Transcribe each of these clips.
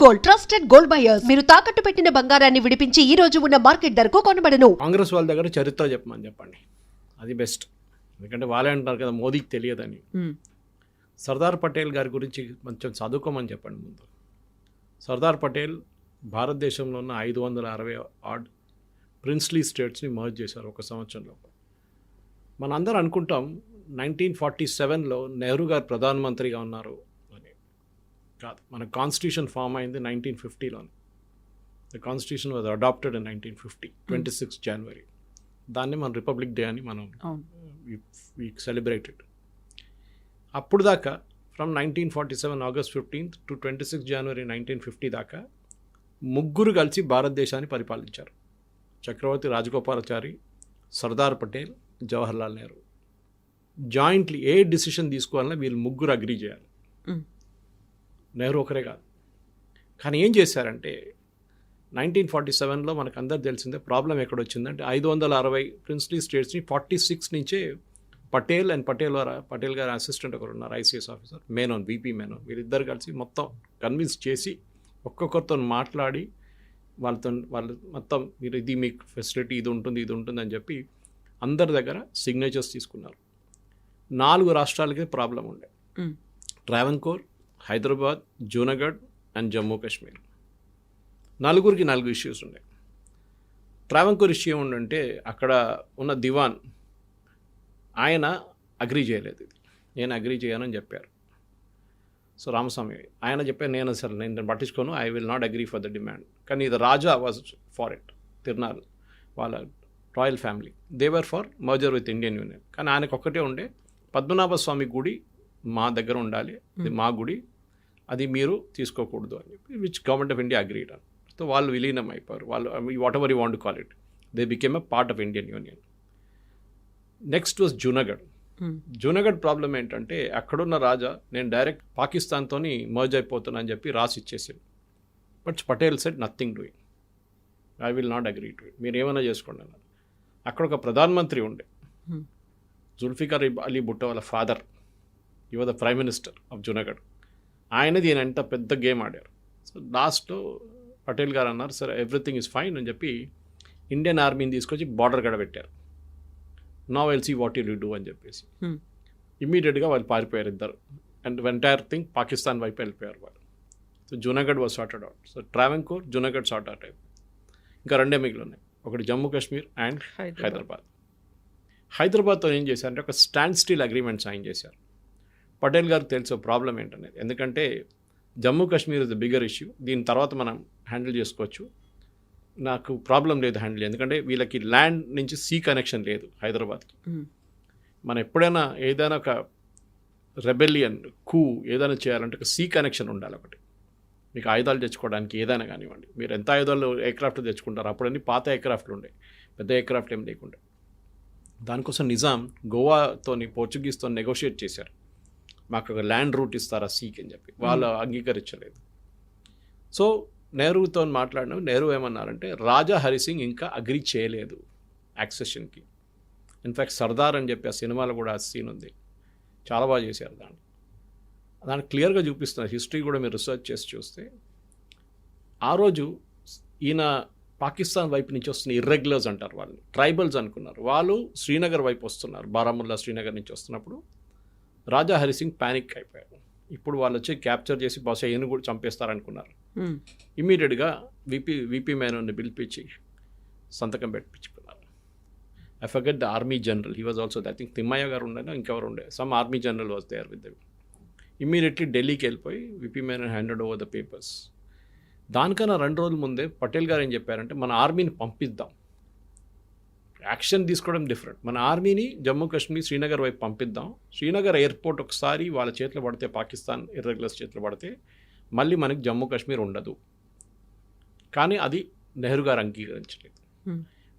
Gold, trusted gold buyers. మీరు తాకట్టు పెట్టిన బంగారాన్ని విడిపించి ఈ రోజు ఉన్న మార్కెట్ ధరకు కొనబడను. కాంగ్రెస్ వాళ్ళ దగ్గర చరిత్ర చెప్పండి, అది బెస్ట్. ఎందుకంటే వాళ్ళే అంటారు కదా మోదీకి తెలియదని. సర్దార్ పటేల్ గారి గురించి కొంచెం చదువుకోమని చెప్పండి ముందు. సర్దార్ పటేల్ భారతదేశంలో ఉన్న 560 ఆడ్ ప్రిన్స్లీ స్టేట్స్ని మర్జ్ చేశారు ఒక సంవత్సరంలో. మనందరం అనుకుంటాం 1947లో నెహ్రూ గారు ప్రధానమంత్రిగా ఉన్నారు అని. కాదు, మన కాన్స్టిట్యూషన్ ఫామ్ అయింది 1950లోనే. The constitution was adopted in 1950, 26 జనవరి. దాన్ని మన రిపబ్లిక్ డే అని మనం వీ సెలబ్రేటెడ్. అప్పుడు దాకా ఫ్రమ్ 1947 ఆగస్ట్ 15th టు 26 జనవరి 1950 దాకా ముగ్గురు కలిసి భారతదేశాన్ని పరిపాలించారు. చక్రవర్తి రాజగోపాలాచారి, సర్దార్ పటేల్, జవహర్లాల్ నెహ్రూ. జాయింట్లీ ఏ డిసిషన్ తీసుకోవాలన్నా వీళ్ళు ముగ్గురు అగ్రీ చేయాలి. నెహ్రూ ఒకరే కాదు. కానీ ఏం చేశారంటే 1947లో మనకు అందరు తెలిసిందే ప్రాబ్లం ఎక్కడొచ్చిందంటే 560 ప్రిన్స్లీ స్టేట్స్ని 46 నుంచే పటేల్ అండ్ పటేల్ గారి అసిస్టెంట్ ఒకరు ఉన్నారు, ఐసీఎస్ ఆఫీసర్ మేనోన్, వీపీ మేనోన్, వీళ్ళిద్దరు కలిసి మొత్తం కన్విన్స్ చేసి ఒక్కొక్కరితో మాట్లాడి వాళ్ళు మొత్తం మీరు ఇది మీకు ఫెసిలిటీ ఇది ఉంటుంది అని చెప్పి అందరి దగ్గర సిగ్నేచర్స్ తీసుకున్నారు. 4 రాష్ట్రాలకి ప్రాబ్లం ఉండే: ట్రావెన్కోర్, హైదరాబాద్, జూనాగఢ్ అండ్ జమ్మూ కాశ్మీర్. నలుగురికి 4 ఇష్యూస్ ఉన్నాయి. ట్రావెన్కోర్ ఇష్యూ ఏముందంటే అక్కడ ఉన్న దివాన్ ఆయన అగ్రీ చేయలేదు, ఇది నేను అగ్రీ చేయనని చెప్పారు. సో రామస్వామి ఆయన చెప్పారు, నేను పట్టించుకోను, I will not agree for the demand. కానీ ఇది రాజా వాజ్ ఫార్ ఇట్. తిరునాల్ వాళ్ళ royal family they were for merger with Indian union. కానీ ఆయనకు ఒక్కటే ఉండే, పద్మనాభ స్వామి గుడి మా దగ్గర ఉండాలి, ఇది మా గుడి, అది మీరు తీసుకోకూడదు అని చెప్పి which government of India agreed అని. సో వాళ్ళు విలీనం అయిపోయారు. వాళ్ళు what ever you want to call it, they became a part of Indian union. Next was Junagadh. Junagadh problem ఏంటంటే అక్కడున్న రాజా నేను డైరెక్ట్ పాకిస్తాన్తో మర్జ్ అయిపోతున్నా అని చెప్పి రాసి ఇచ్చేసాడు. But Patel said nothing doing, I will not agree to it, మీరు ఏమైనా చేసుకోండి అన్నారు. అక్కడ ఒక ప్రధానమంత్రి ఉండే, జుల్ఫికర్ అలీ భుట్టో వాళ్ళ ఫాదర్, ఈ was the prime minister of Junagadh. ఆయన దీని అంత పెద్ద గేమ్ ఆడారు. సో లాస్ట్లో పటేల్ గారు అన్నారు, సరే ఎవ్రీథింగ్ ఈజ్ ఫైన్ అని చెప్పి ఇండియన్ ఆర్మీని తీసుకొచ్చి బార్డర్ గడ పెట్టారు. Now will see what you do అని చెప్పేసి ఇమ్మీడియట్గా వాళ్ళు పారిపోయారు ఇద్దరు. అండ్ ఎంటైర్ థింగ్ పాకిస్తాన్ వైపు వెళ్ళిపోయారు వాళ్ళు. So Junagadh was sorted out. So Travancore, Junagadh sort out అయిపోయి ఇంకా 2 మిగిలి ఉన్నాయి, ఒకటి జమ్మూ కాశ్మీర్ అండ్ హైదరాబాద్. హైదరాబాద్తో ఏం చేశారంటే ఒక స్టాండ్ స్టిల్ అగ్రిమెంట్ సైన్ చేశారు. పటేల్ గారికి తెలుసు ప్రాబ్లం ఏంటనేది, ఎందుకంటే Jammu Kashmir is the bigger issue, దీని తర్వాత మనం హ్యాండిల్ చేసుకోవచ్చు, నాకు ప్రాబ్లం లేదు హ్యాండిల్, ఎందుకంటే వీళ్ళకి ల్యాండ్ నుంచి సీ కనెక్షన్ లేదు హైదరాబాద్కి. మనం ఎప్పుడైనా ఏదైనా ఒక రెబెలియన్ ఏదైనా చేయాలంటే ఒక సీ కనెక్షన్ ఉండాలి ఒకటి. మీకు ఆయుధాలు తెచ్చుకోవడానికి ఏదైనా కానివ్వండి, మీరు ఎంత ఆయుధాలు ఎయిర్క్రాఫ్ట్ తెచ్చుకుంటారు, అప్పుడన్నీ పాత ఎయిర్క్రాఫ్ట్లు ఉండే, పెద్ద ఎయిర్క్రాఫ్ట్ ఏం లేకుండా. దానికోసం నిజాం గోవాతోని పోర్చుగీస్తో నెగోషియేట్ చేశారు, మాకు ఒక ల్యాండ్ రూట్ ఇస్తారా సీకి అని చెప్పి. వాళ్ళు అంగీకరించలేదు. సో నెహ్రూతో మాట్లాడిన నెహ్రూ ఏమన్నారంటే రాజా హరిసింగ్ ఇంకా అగ్రీ చేయలేదు యాక్సెషన్కి. ఇన్ఫ్యాక్ట్ సర్దార్ అని చెప్పి ఆ సినిమాలో కూడా ఆ సీన్ ఉంది, చాలా బాగా చేశారు. దాన్ని క్లియర్గా చూపిస్తున్నారు, హిస్టరీ కూడా మీరు రీసెర్చ్ చేసి చూస్తే. ఆ రోజు ఈయన పాకిస్తాన్ వైపు నుంచి వస్తున్న ఇర్రెగ్యులర్స్ అంటారు వాళ్ళని, ట్రైబల్స్ అనుకున్నారు. వాళ్ళు శ్రీనగర్ వైపు వస్తున్నారు, బారాముల్లా శ్రీనగర్ నుంచి వస్తున్నప్పుడు రాజా హరిసింగ్ ప్యానిక్ అయిపోయారు. ఇప్పుడు వాళ్ళు వచ్చి క్యాప్చర్ చేసి బహుశా ఈయన కూడా చంపేస్తారనుకున్నారు. ఇమీడియట్గా వీపీ మేనోన్ని పిలిపించి సంతకం పెట్టించుకున్నారు. I forget the army general, he was also I think Thimmayya గారు ఉండేనా ఇంకెవరు ఉండే, some army general was there with them. Immediately ఢిల్లీకి వెళ్ళిపోయి VP Menon handed over the papers. దానికన్నా 2 రోజుల ముందే పటేల్ గారు ఏం చెప్పారంటే మన ఆర్మీని పంపిద్దాం, యాక్షన్ తీసుకోవడం డిఫరెంట్, మన ఆర్మీని జమ్మూ కాశ్మీర్ శ్రీనగర్ వైపు పంపిద్దాం, శ్రీనగర్ ఎయిర్పోర్ట్ ఒకసారి వాళ్ళ చేతిలో పడితే, పాకిస్తాన్ ఇర్రెగ్యులర్స్ చేతిలో పడితే మళ్ళీ మనకి జమ్మూ కాశ్మీర్ ఉండదు. కానీ అది నెహ్రూ గారు అంగీకరించలేదు.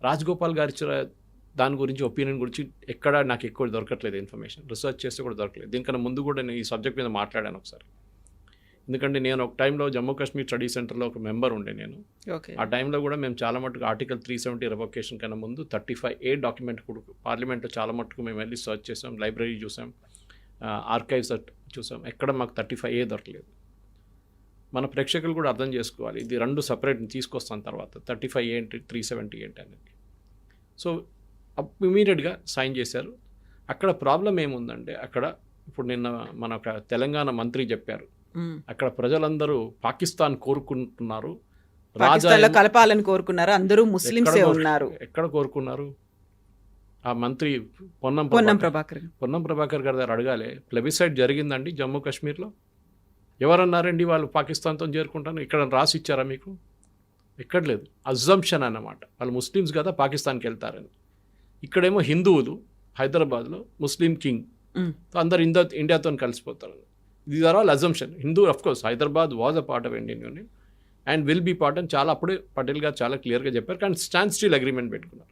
రాజగోపాల్ గారి దాని గురించి ఒపీనియన్ గురించి ఎక్కడ నాకు ఎక్కువ దొరకట్లేదు ఇన్ఫర్మేషన్, రీసెర్చ్ చేస్తే కూడా దొరకలేదు. దీనికన్నా ముందు కూడా నేను ఈ సబ్జెక్ట్ మీద మాట్లాడాను ఒకసారి. ఎందుకంటే నేను ఒక టైంలో జమ్మూ కాశ్మీర్ స్టడీ సెంటర్లో ఒక మెంబర్ ఉండే నేను. ఆ టైంలో కూడా మేము చాలా మటుకు ఆర్టికల్ 370 రివోకేషన్ కన్నా ముందు 35A డాక్యుమెంట్ కూడా పార్లమెంట్లో చాలా మటుకు మేము వెళ్ళి సర్చ్ చేసాం, లైబ్రరీ చూసాం, ఆర్కైవ్స్ చూసాం, ఎక్కడ మాకు 35A దొరకలేదు. మన ప్రేక్షకులు కూడా అర్థం చేసుకోవాలి. ఇది 2 సపరేట్ తీసుకొస్తాను తర్వాత 35 ఏంటి 370 ఏంటి అనేది. సో ఇమీడియట్గా సైన్ చేశారు. అక్కడ ప్రాబ్లం ఏముందంటే అక్కడ ఇప్పుడు నిన్న మన ఒక తెలంగాణ మంత్రి చెప్పారు, అక్కడ ప్రజలందరూ పాకిస్తాన్ కోరుకుంటున్నారు, పాకిస్తాన్లో కలపాలని కోరుకున్నారు, అందరూ ముస్లింసే ఉన్నారు. ఎక్కడ కోరుకున్నారు? ఆ మంత్రి పొన్నం ప్రభాకర్ గారి దగ్గర అడగాలి. ప్లెబిసైడ్ జరిగిందండి జమ్మూ కాశ్మీర్లో? ఎవరన్నారండి వాళ్ళు పాకిస్తాన్తో చేరుకుంటాను? ఇక్కడ రాసి ఇచ్చారా మీకు? ఎక్కడ లేదు. అజంప్షన్ అన్నమాట, వాళ్ళు ముస్లిమ్స్ కదా పాకిస్తాన్కి వెళ్తారని. ఇక్కడేమో హిందువులు హైదరాబాద్లో ముస్లిం కింగ్, అందరు ఇండియాతో కలిసిపోతారు. These are all assumption. Hindu of course Hyderabad was a part of Indian union and will be part అని చాలా అప్పుడే పటేల్ గారు చాలా క్లియర్గా చెప్పారు. కానీ స్టాండ్ స్టిల్ అగ్రిమెంట్ పెట్టుకున్నారు.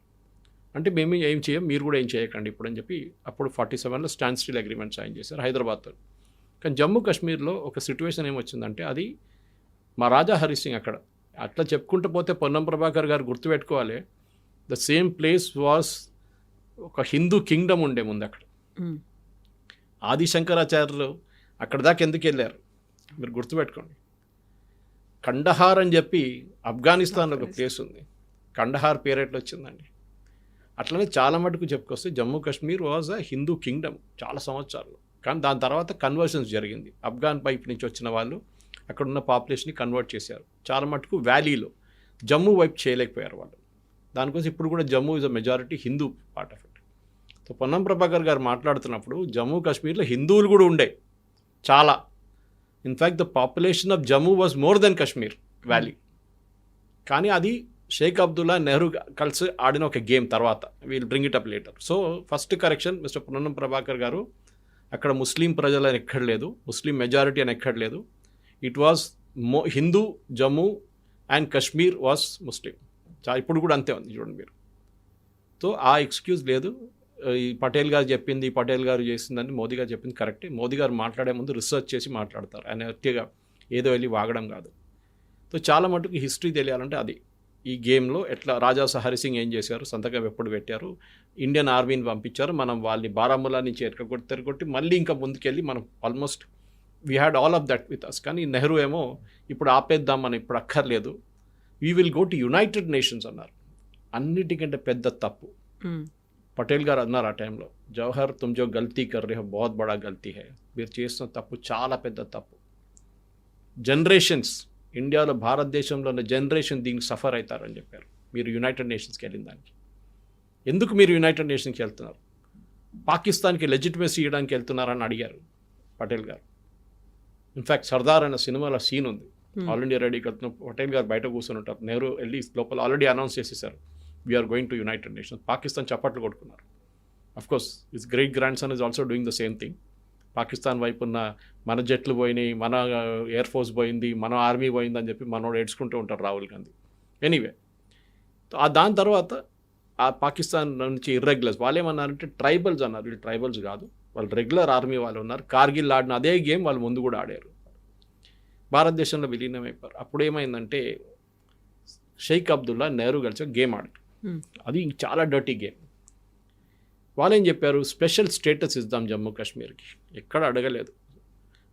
అంటే మేము ఏం చేయం, మీరు కూడా ఏం చేయకండి ఇప్పుడు అని చెప్పి అప్పుడు 47లో స్టాండ్ స్టిల్ అగ్రిమెంట్ సైన్ చేశారు హైదరాబాద్తో. కానీ జమ్మూ కాశ్మీర్లో ఒక సిచ్యువేషన్ ఏమొచ్చిందంటే అది మా రాజా హరి సింగ్ అక్కడ అట్లా చెప్పుకుంటూ పోతే పొన్నం ప్రభాకర్ గారు గుర్తుపెట్టుకోవాలి, ద సేమ్ ప్లేస్ వాస్ ఒక హిందూ కింగ్డమ్ ఉండే ముందు అక్కడ. ఆదిశంకరాచార్యులు అక్కడ దాకా ఎందుకు వెళ్ళారు మీరు గుర్తుపెట్టుకోండి. కండహార్ అని చెప్పి ఆఫ్ఘనిస్తాన్లో ఒక ప్లేస్ ఉంది, కండహార్ పేరు ఎట్లా వచ్చిందండి. అట్లనే చాలా మటుకు చెప్పుకొస్తే Jammu Kashmir was a Hindu kingdom చాలా సంవత్సరాలు. కానీ దాని తర్వాత కన్వర్షన్స్ జరిగింది. ఆఫ్ఘాన్ వైపు నుంచి వచ్చిన వాళ్ళు అక్కడున్న పాపులేషన్ని కన్వర్ట్ చేశారు. చాలా మటుకు వ్యాలీలో జమ్మూ వైపు చేయలేకపోయారు వాళ్ళు. దానికోసం ఇప్పుడు కూడా Jammu is a majority Hindu part of it. So Ponnam Prabhakar గారు మాట్లాడుతున్నప్పుడు జమ్మూ కాశ్మీర్లో హిందువులు కూడా ఉండే చాలా. In fact the population of Jammu was more than Kashmir valley. కానీ అది షేక్ అబ్దుల్లా నెహ్రూ కలిసి ఆడిన ఒక గేమ్. తర్వాత wheel bring it up later. So first correction mister Ponnam Prabhakar గారు, అక్కడ ముస్లిం ప్రజలు అని ఎక్కడ లేదు, ముస్లిం మెజారిటీ అని ఎక్కడ లేదు. It was Hindu Jammu and Kashmir was Muslim. ఇప్పుడు కూడా అంతే ఉంది చూడండి మీరు. సో ఆ ఎక్స్క్యూజ్ లేదు. ఈ పటేల్ గారు చెప్పింది, పటేల్ గారు చేసిందని మోదీ గారు చెప్పింది కరెక్టే. మోదీ గారు మాట్లాడే ముందు రీసెర్చ్ చేసి మాట్లాడతారు, ఆయన అతిగా ఏదో వెళ్ళి వాగడం కాదు. సో చాలా మటుకు హిస్టరీ తెలియాలంటే అది ఈ గేమ్లో ఎట్లా రాజా హరి సింగ్ ఏం చేశారు, సంతకం ఎప్పుడు పెట్టారు, ఇండియన్ ఆర్మీని పంపించారు, మనం వాళ్ళని బారాముల్లా నుంచి తిరగొట్టి మళ్ళీ ఇంకా ముందుకెళ్ళి మనం almost we had all of that with us. కానీ నెహ్రూ ఏమో ఇప్పుడు ఆపేద్దాం, మనం ఇప్పుడు అక్కర్లేదు, we will go to United Nations అన్నారు. అన్నిటికంటే పెద్ద తప్పు పటేల్ గారు అన్నారు ఆ టైంలో, జవహర్ తుమ్ జో గల్తీ కర్ రే హో బహుత్ బడా గల్తీ హై, మీరు చేస్తున్న తప్పు చాలా పెద్ద తప్పు. జనరేషన్స్ ఇండియాలో భారతదేశంలో ఉన్న జనరేషన్ దీనికి సఫర్ అవుతారని చెప్పారు మీరు యునైటెడ్ నేషన్స్కి వెళ్ళిన దానికి. ఎందుకు మీరు యునైటెడ్ నేషన్స్కి వెళ్తున్నారు? పాకిస్తాన్కి లెజిటిమసీ ఇవ్వడానికి వెళ్తున్నారని అడిగారు పటేల్ గారు. ఇన్ఫ్యాక్ట్ సర్దార్ అనే సినిమాలో సీన్ ఉంది, ఆల్ ఇండియా రెడీకి వెళ్తున్న పటేల్ గారు బయట కూర్చొని ఉంటారు, నెహ్రూ వెళ్ళి లోపల ఆల్రెడీ అనౌన్స్ చేసేసారు we are going to United Nations. Pakistan చప్పట్లు కొట్టుకున్నారు. Of course his great grandson is also doing the same thing. Pakistan వైపు ఉన్న మన జట్లు పోయినాయి, మన ఎయిర్ ఫోర్స్ పోయింది, మన ఆర్మీ పోయింది అని చెప్పి మనోడు ఏడ్చుకుంటూ ఉంటారు రాహుల్ గాంధీ. ఎనీవే దాని తర్వాత ఆ పాకిస్తాన్ నుంచి ఇర్రెగ్యులర్స్ వాళ్ళు ఏమన్నారంటే ట్రైబల్స్ అన్నారు. వీళ్ళు ట్రైబల్స్ కాదు, వాళ్ళు రెగ్యులర్ ఆర్మీ వాళ్ళు ఉన్నారు. కార్గిల్ ఆడిన అదే గేమ్ వాళ్ళు ముందు కూడా ఆడారు, భారతదేశంలో విలీనం అయిపోయారు. అప్పుడు ఏమైందంటే షేక్ అబ్దుల్లా నెహ్రూ కలిసి గేమ్ ఆడారు. అది చాలా డర్టీ గేమ్. వాళ్ళు ఏం చెప్పారు, స్పెషల్ స్టేటస్ ఇద్దాం జమ్మూ కాశ్మీర్కి. ఎక్కడ అడగలేదు,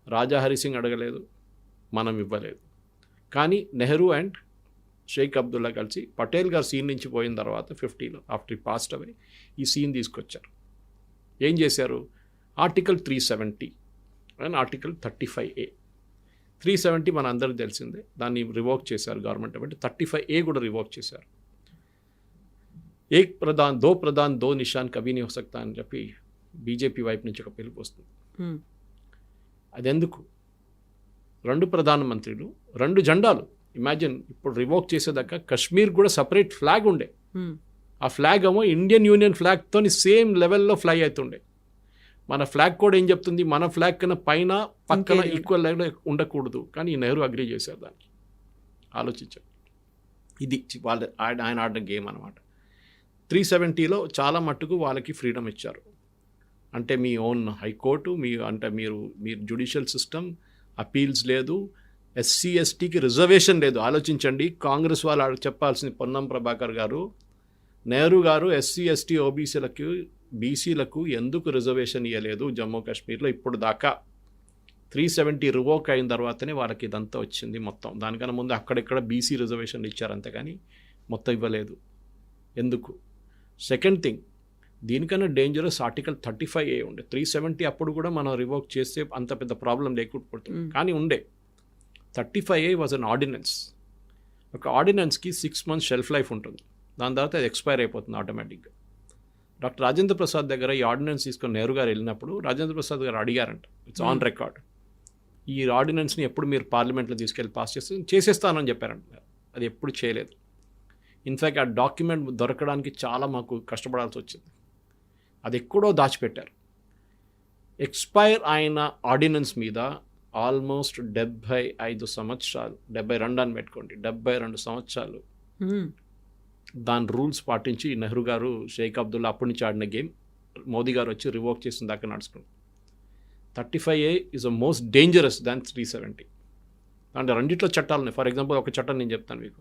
రాజా హరి సింగ్ అడగలేదు, మనం ఇవ్వలేదు. కానీ నెహ్రూ అండ్ షేక్ అబ్దుల్లా కలిసి పటేల్ గారు సీన్ నుంచి పోయిన తర్వాత 50లో ఆఫ్టర్ పాస్ట్ అవే ఈ సీన్ తీసుకొచ్చారు. ఏం చేశారు, ఆర్టికల్ 370 అండ్ ఆర్టికల్ 35A. 370 మన అందరికీ తెలిసిందే, దాన్ని రివోక్ చేశారు గవర్నమెంట్. బట్టి 35A కూడా రివోక్ చేశారు. ఏక్ ప్రధాన్ దో నిషాన్ కభీ నీ హో సక్తా అని చెప్పి బీజేపీ వైపు నుంచి ఒక పిలుపు వస్తుంది. అదెందుకు? 2 ప్రధానమంత్రులు, 2 జెండాలు. ఇమాజిన్, ఇప్పుడు రివోక్ చేసేదాకా కశ్మీర్ కూడా సపరేట్ ఫ్లాగ్ ఉండే. ఆ ఫ్లాగ్ ఏమో ఇండియన్ యూనియన్ ఫ్లాగ్తో సేమ్ లెవెల్లో ఫ్లై అవుతుండే. మన ఫ్లాగ్ కూడా ఏం చెప్తుంది, మన ఫ్లాగ్ కన్నా పైన పక్కన ఈక్వల్ లెవెల్లో ఉండకూడదు. కానీ ఈ నెహ్రూ అగ్రీ చేశారు దానికి. ఆలోచించారు, ఇది ఆయన ఆడిన గేమ్ అనమాట. 370లో చాలా మట్టుకు వాళ్ళకి ఫ్రీడమ్ ఇచ్చారు. అంటే మీ ఓన్ హైకోర్టు, మీరు జ్యుడిషియల్ సిస్టమ్, అపీల్స్ లేదు, ఎస్సీ ఎస్టీకి రిజర్వేషన్ లేదు. ఆలోచించండి, కాంగ్రెస్ వాళ్ళు చెప్పాల్సింది పొన్నం ప్రభాకర్ గారు, నెహ్రూ గారు ఎస్సీ ఎస్టీ ఓబీసీలకు బీసీలకు ఎందుకు రిజర్వేషన్ ఇవ్వలేదు జమ్మూ కాశ్మీర్లో ఇప్పుడు దాకా? 370 రివోక్ అయిన తర్వాతనే వాళ్ళకి ఇదంతా వచ్చింది మొత్తం. దానికన్నా ముందు అక్కడెక్కడ బీసీ రిజర్వేషన్ ఇచ్చారు అంతే కానీ మొత్తం ఇవ్వలేదు. ఎందుకు? సెకండ్ థింగ్, దీనికన్నా డేంజరస్ ఆర్టికల్ 35A ఉండే. 370 అప్పుడు కూడా మనం రివోక్ చేస్తే అంత పెద్ద ప్రాబ్లం లేకపోతుంది, కానీ ఉండే 35A వాజ్ అన్ ఆర్డినెన్స్. ఒక ఆర్డినెన్స్కి 6 months షెల్ఫ్ లైఫ్ ఉంటుంది, దాని తర్వాత అది ఎక్స్పైర్ అయిపోతుంది ఆటోమేటిక్గా. డాక్టర్ రాజేంద్ర ప్రసాద్ దగ్గర ఈ ఆర్డినెన్స్ తీసుకొని నెహ్రూ గారు వెళ్ళినప్పుడు రాజేంద్ర ప్రసాద్ గారు అడిగారంట, ఇట్స్ ఆన్ రికార్డ్, ఈ ఆర్డినెన్స్ని ఎప్పుడు మీరు పార్లమెంట్లో తీసుకెళ్ళి పాస్ చేసేస్తానని చెప్పారంట. అది ఎప్పుడు చేయలేదు. ఇన్ఫ్యాక్ట్ ఆ డాక్యుమెంట్ దొరకడానికి చాలా మాకు కష్టపడాల్సి వచ్చింది. అది ఎక్కడో దాచిపెట్టారు. ఎక్స్పైర్ అయిన ఆర్డినెన్స్ మీద ఆల్మోస్ట్ 75 సంవత్సరాలు, 72 అని పెట్టుకోండి, 72 సంవత్సరాలు దాని రూల్స్ పాటించి నెహ్రూ గారు, షేక్ అబ్దుల్లా అప్పటి నుంచి ఆడిన గేమ్ మోదీ గారు వచ్చి రివోక్ చేసిన దాకా నడుచుకుంది. 35A is a most dangerous than 370. అంటే రెండిట్లో చట్టాలు ఉన్నాయి. ఫర్ ఎగ్జాంపుల్ ఒక చట్టం నేను చెప్తాను మీకు.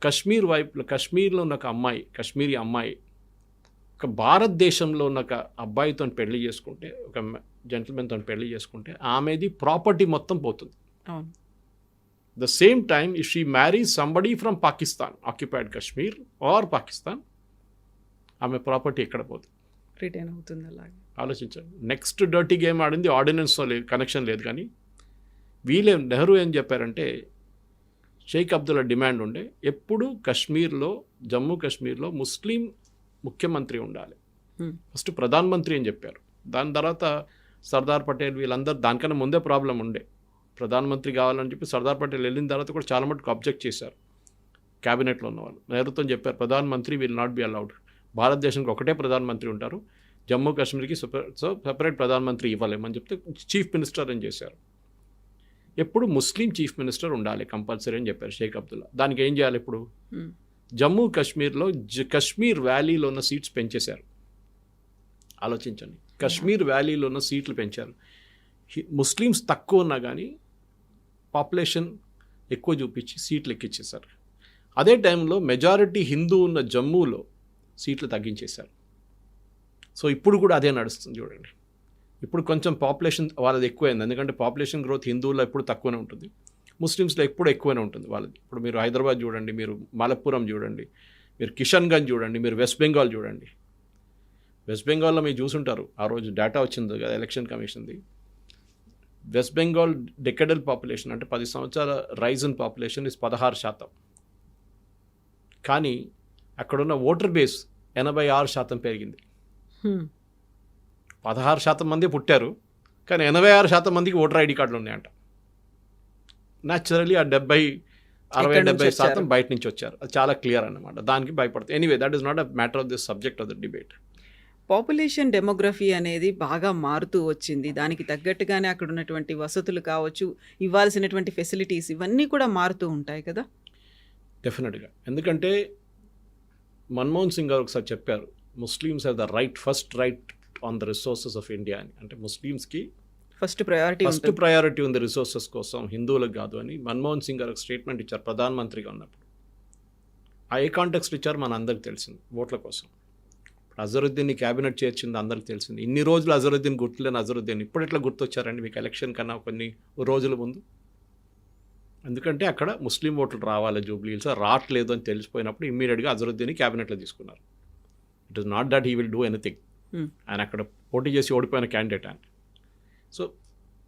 కశ్మీర్లో ఉన్న ఒక అమ్మాయి, కశ్మీరీ అమ్మాయి ఒక భారతదేశంలో ఉన్న ఒక అబ్బాయితో పెళ్లి చేసుకుంటే, ఒక జెంటిల్మెన్తో పెళ్లి చేసుకుంటే ఆమెది ప్రాపర్టీ మొత్తం పోతుంది. The same time if she marries somebody from Pakistan, occupied Kashmir or Pakistan, ఆమె ప్రాపర్టీ ఎక్కడ పోతుంది? రిటైన్ అవుతుంది. అలాగే ఆలోచించండి. నెక్స్ట్ డర్టీ గేమ్ ఆడింది ఆర్డినెన్స్తో లేదు, కనెక్షన్ లేదు. కానీ వీళ్ళే నెహ్రూ ఏం చెప్పారంటే, షేక్ అబ్దుల్లా డిమాండ్ ఉండే ఎప్పుడు కశ్మీర్లో, జమ్మూ కాశ్మీర్లో ముస్లిం ముఖ్యమంత్రి ఉండాలి. ఫస్ట్ ప్రధానమంత్రి అని చెప్పారు. దాని తర్వాత సర్దార్ పటేల్ వీళ్ళందరూ, దానికన్నా ముందే ప్రాబ్లం ఉండే, ప్రధానమంత్రి కావాలని చెప్పి సర్దార్ పటేల్ వెళ్ళిన తర్వాత కూడా చాలా మటుకు అబ్జెక్ట్ చేశారు క్యాబినెట్లో ఉన్న వాళ్ళు. నెహ్రూతో చెప్పారు ప్రధానమంత్రి విల్ నాట్ బి అలౌడ్, భారతదేశానికి ఒకటే ప్రధానమంత్రి ఉంటారు, జమ్మూ కాశ్మీర్కి సెపరేట్ ప్రధానమంత్రి ఇవ్వలేమని చెప్తే చీఫ్ మినిస్టర్ అని చేశారు. ఎప్పుడు ముస్లిం చీఫ్ మినిస్టర్ ఉండాలి కంపల్సరీ అని చెప్పారు షేక్ అబ్దుల్లా. దానికి ఏం చేయాలి? ఇప్పుడు జమ్మూ కాశ్మీర్లో కశ్మీర్ వ్యాలీలో ఉన్న సీట్స్ పెంచేశారు. ఆలోచించండి, కశ్మీర్ వ్యాలీలో ఉన్న సీట్లు పెంచారు. ముస్లిమ్స్ తక్కువ ఉన్నా కానీ పాపులేషన్ ఎక్కువ చూపించి సీట్లు ఎక్కించేశారు. అదే టైంలో మెజారిటీ హిందూ ఉన్న జమ్మూలో సీట్లు తగ్గించేశారు. సో ఇప్పుడు కూడా అదే నడుస్తుంది చూడండి. ఇప్పుడు కొంచెం పాపులేషన్ వాళ్ళది ఎక్కువైంది, ఎందుకంటే పాపులేషన్ గ్రోత్ హిందువుల్లో ఎప్పుడు తక్కువనే ఉంటుంది, ముస్లిమ్స్లో ఎప్పుడు ఎక్కువనే ఉంటుంది వాళ్ళది. ఇప్పుడు మీరు హైదరాబాద్ చూడండి, మీరు మలప్పురం చూడండి, మీరు కిషన్గంజ్ చూడండి, మీరు వెస్ట్ బెంగాల్ చూడండి. వెస్ట్ బెంగాల్లో మీరు చూసుంటారు, ఆ రోజు డేటా వచ్చింది కదా ఎలక్షన్ కమిషన్ది. వెస్ట్ బెంగాల్ డెకెడల్ పాపులేషన్ అంటే 10 సంవత్సరాల రైజ్ ఇన్ పాపులేషన్ ఇస్ 16%. కానీ అక్కడున్న ఓటర్ బేస్ 86% పెరిగింది. 16% మంది పుట్టారు, కానీ 86% మందికి ఓటర్ ఐడి కార్డులు ఉన్నాయంట. న్యాచురలీ ఆ 60-70% బయట నుంచి వచ్చారు. అది చాలా క్లియర్ అన్నమాట. దానికి భయపడుతుంది. Anyway, that is not a matter of this subject of the debate. Population demography అనేది బాగా మారుతూ వచ్చింది. దానికి తగ్గట్టుగానే అక్కడ ఉన్నటువంటి వసతులు కావచ్చు, ఇవ్వాల్సినటువంటి ఫెసిలిటీస్, ఇవన్నీ కూడా మారుతూ ఉంటాయి కదా. డెఫినెట్గా. ఎందుకంటే మన్మోహన్ సింగ్ గారు ఒకసారి చెప్పారు, Muslims have the first right on the resources of India అని. అంటే ముస్లిమ్స్కి ఫస్ట్ ప్రయారిటీ ఉంది రిసోర్సెస్ కోసం, హిందువులకు కాదు అని మన్మోహన్ సింగ్ గారు ఒక స్టేట్మెంట్ ఇచ్చారు ప్రధానమంత్రిగా ఉన్నప్పుడు. ఆ ఏ కాంటెక్స్ట్ ఇచ్చారు మన అందరికి తెలిసింది, ఓట్ల కోసం. అజరుద్దీన్ని క్యాబినెట్ చేర్చింది అందరికి తెలిసింది. ఇన్ని రోజులు అజరుద్దీన్ గుర్తులేని అజరుద్దీన్ ఇప్పుడు ఎట్లా గుర్తొచ్చారండి మీకు ఎలక్షన్ కన్నా కొన్ని రోజుల ముందు? ఎందుకంటే అక్కడ ముస్లిం ఓట్లు రావాలి జూబ్లీహిల్స్, రావట్లేదు అని తెలిసిపోయినప్పుడు ఇమ్మీడియట్గా అజరుద్దీన్ని క్యాబినెట్లో తీసుకున్నారు. It is not that he will do anything, ఆయన అక్కడ పోటీ చేసి ఓడిపోయిన క్యాండిడేట్ ఆయన. సో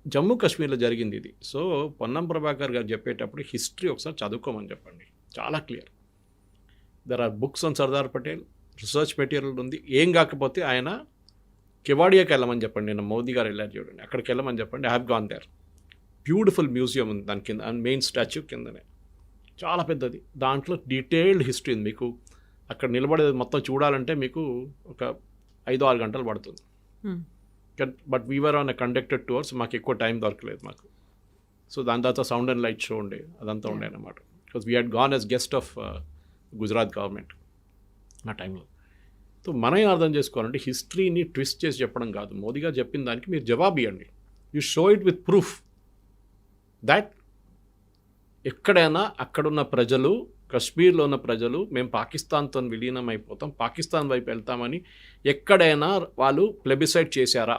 జమ్మూ కాశ్మీర్లో జరిగింది ఇది. సో పొన్నం ప్రభాకర్ గారు చెప్పేటప్పుడు హిస్టరీ ఒకసారి చదువుకోమని చెప్పండి, చాలా clear. There are books on Sardar Patel, research material ఉంది. ఏం కాకపోతే ఆయన కెవాడియాకి వెళ్ళమని చెప్పండి, నేను మోదీ గారు వెళ్ళారు చూడండి, అక్కడికి వెళ్ళమని చెప్పండి. I have gone there. Beautiful museum ఉంది దాని కింద, మెయిన్ స్టాచ్యూ కిందనే, చాలా పెద్దది. దాంట్లో డీటెయిల్డ్ హిస్టరీ ఉంది. మీకు అక్కడ నిలబడేది మొత్తం చూడాలంటే మీకు ఒక 5-6 గంటలు పడుతుంది. But Weaver on a conducted tours, మాకు ఎక్కువ టైం దొరకలేదు మాకు. సో దాని తర్వాత సౌండ్ అండ్ లైట్ షో ఉండే, అదంతా ఉండే అన్నమాట. Because we had gone as guest of Gujarat government ఆ టైంలో. సో మనం అర్థం చేసుకోవాలంటే హిస్టరీని ట్విస్ట్ చేసి చెప్పడం కాదు. మోదీ గారు చెప్పిన దానికి మీరు జవాబు ఇవ్వండి. You show it with proof that ఎక్కడైనా అక్కడున్న ప్రజలు, కశ్మీర్లో ఉన్న ప్రజలు మేము పాకిస్తాన్తో విలీనం అయిపోతాం, పాకిస్తాన్ వైపు వెళ్తామని ఎక్కడైనా వాళ్ళు ప్లెబిసైడ్ చేశారా?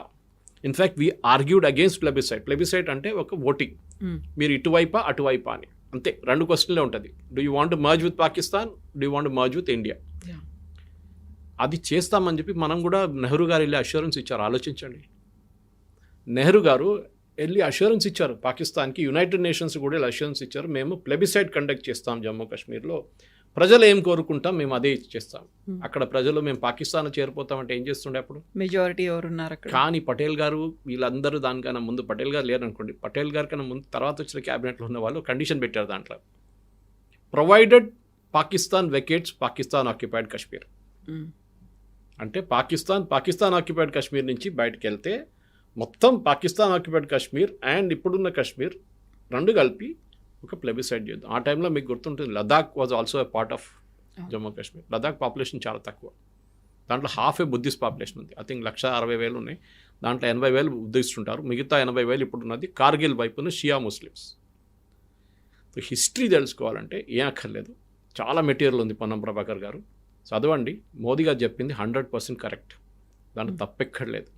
In fact we argued against plebiscite. Plebiscite అంటే ఒక ఓటింగ్, మీరు ఇటువైపా అటువైపా అని, అంతే. 2 క్వశ్చన్లే ఉంటుంది. Do you want merge with Pakistan, do you want merge with India? అది చేస్తామని చెప్పి మనం కూడా నెహ్రూ గారు వెళ్ళి అష్యూరెన్స్ ఇచ్చారు. ఆలోచించండి, నెహ్రూ గారు వెళ్ళి అష్యూరెన్స్ ఇచ్చారు పాకిస్తాన్కి, యునైటెడ్ నేషన్స్ కూడా వెళ్ళి అష్యూరెన్స్ ఇచ్చారు, మేము ప్లెబిసైట్ కండక్ట్ చేస్తాం జమ్మూ కాశ్మీర్లో, ప్రజలు ఏం కోరుకుంటాం మేము అదే చేస్తాం. అక్కడ ప్రజలు మేము పాకిస్తాన్ చేరిపోతామంటే ఏం చేస్తుండే అప్పుడు? మెజారిటీ ఎవరు ఉన్నారు అక్కడ? కానీ పటేల్ గారు వీళ్ళందరూ దానికన్నా ముందు, పటేల్ గారు లేరు అనుకోండి, పటేల్ గారి కన్నా ముందు తర్వాత వచ్చిన క్యాబినెట్లో ఉన్న వాళ్ళు కండిషన్ పెట్టారు దాంట్లో, ప్రొవైడెడ్ పాకిస్తాన్ వెకేట్స్ పాకిస్తాన్ ఆక్యుపైడ్ కాశ్మీర్. అంటే పాకిస్తాన్ ఆక్యుపైడ్ కాశ్మీర్ నుంచి బయటకు వెళ్తే మొత్తం పాకిస్తాన్ ఆక్యుపైడ్ కాశ్మీర్ అండ్ ఇప్పుడున్న కాశ్మీర్ 2 కలిపి ఒక ప్లెబిసైడ్ చేద్దాం. ఆ టైంలో మీకు గుర్తుంటుంది, Ladakh was also a part of Jammu Kashmir. Ladakh population చాలా తక్కువ, దాంట్లో హాఫ్ ఏ బుద్ధిస్ట్ పాపులేషన్ ఉంది. ఐ థింక్ 160,000 ఉన్నాయి, దాంట్లో 80,000 బుద్ధిస్ట్ ఉంటారు, మిగతా 80,000 ఇప్పుడు ఉన్నది కార్గిల్ వైపున షియా ముస్లిమ్స్. హిస్టరీ తెలుసుకోవాలంటే ఏం అక్కర్లేదు, చాలా మెటీరియల్ ఉంది. పొన్నం ప్రభాకర్ గారు చదవండి, మోదీ గారు చెప్పింది 100% కరెక్ట్, దాంట్లో తప్పెక్కర్లేదు.